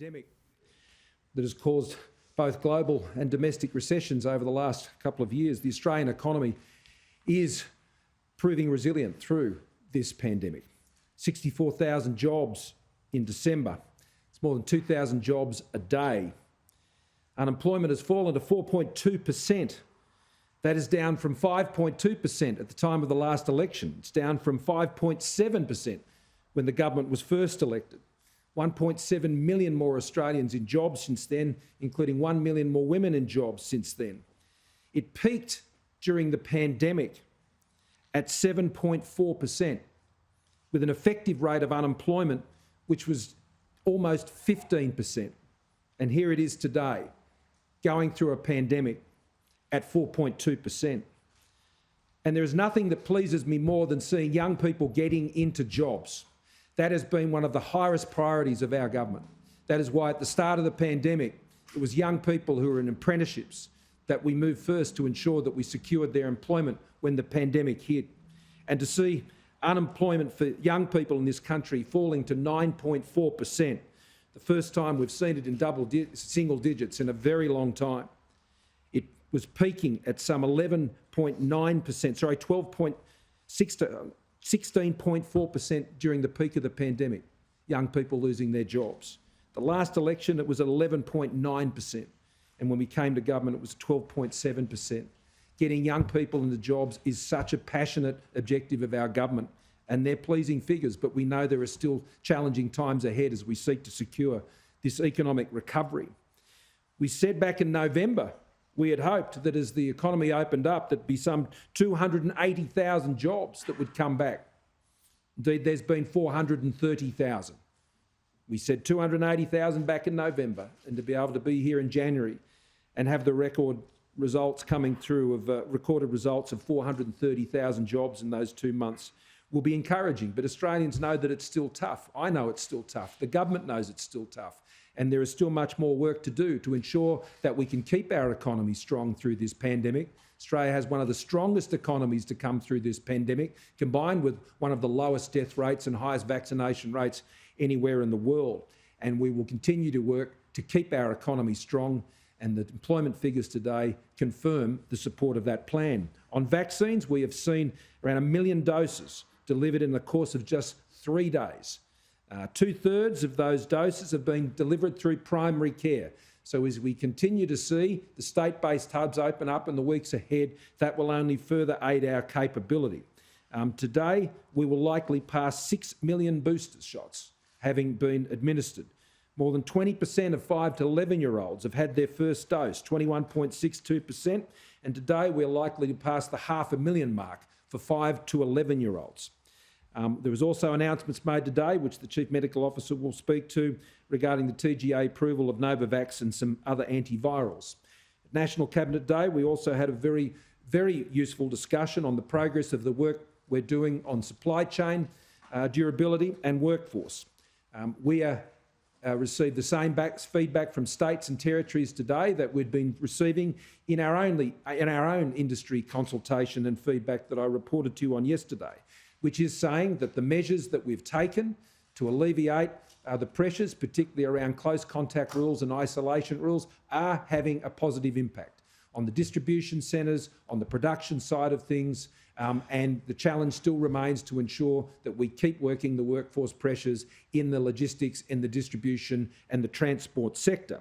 Pandemic that has caused both global and domestic recessions over the last couple of years, the Australian economy is proving resilient through this pandemic. 64,000 jobs in December. It's more than 2,000 jobs a day. Unemployment has fallen to 4.2%. That is down from 5.2% at the time of the last election. It's down from 5.7% when the government was first elected. 1.7 million more Australians in jobs since then, including 1 million more women in jobs since then. It peaked during the pandemic at 7.4%, with an effective rate of unemployment which was almost 15%. And here it is today, going through a pandemic at 4.2%. And there is nothing that pleases me more than seeing young people getting into jobs. That has been one of the highest priorities of our government. That is why at the start of the pandemic, it was young people who were in apprenticeships that we moved first to ensure that we secured their employment when the pandemic hit. And to see unemployment for young people in this country falling to 9.4%, the first time we've seen it in single digits in a very long time. It was peaking at some 11.9%, sorry, 16.4% during the peak of the pandemic, young people losing their jobs. The last election, it was at 11.9%. And when we came to government, it was 12.7%. Getting young people into jobs is such a passionate objective of our government, and they're pleasing figures, but we know there are still challenging times ahead as we seek to secure this economic recovery. We said back in November, we had hoped that as the economy opened up, there'd be some 280,000 jobs that would come back. Indeed, there's been 430,000. We said 280,000 back in November, and to be able to be here in January and have the record results coming through of recorded results of 430,000 jobs in those 2 months will be encouraging. But Australians know that it's still tough. I know it's still tough. The government knows it's still tough. And there is still much more work to do to ensure that we can keep our economy strong through this pandemic. Australia has one of the strongest economies to come through this pandemic, combined with one of the lowest death rates and highest vaccination rates anywhere in the world. And we will continue to work to keep our economy strong, and the employment figures today confirm the support of that plan. On vaccines, we have seen around 1 million doses delivered in the course of just 3 days. 2/3 of those doses have been delivered through primary care. So as we continue to see the state-based hubs open up in the weeks ahead, that will only further aid our capability. Today, we will likely pass 6 million booster shots having been administered. More than 20% of 5 to 11-year-olds have had their first dose, 21.62%, and today we're likely to pass the 500,000 mark for 5 to 11-year-olds. There was also announcements made today, which the Chief Medical Officer will speak to, regarding the TGA approval of Novavax and some other antivirals. At National Cabinet Day, we also had a very, very useful discussion on the progress of the work we're doing on supply chain durability and workforce. We received the same feedback from states and territories today that we'd been receiving in our own industry consultation and feedback that I reported to you on yesterday, which is saying that the measures that we've taken to alleviate the pressures, particularly around close contact rules and isolation rules, are having a positive impact on the distribution centres, on the production side of things, and the challenge still remains to ensure that we keep working the workforce pressures in the logistics, in the distribution and the transport sector.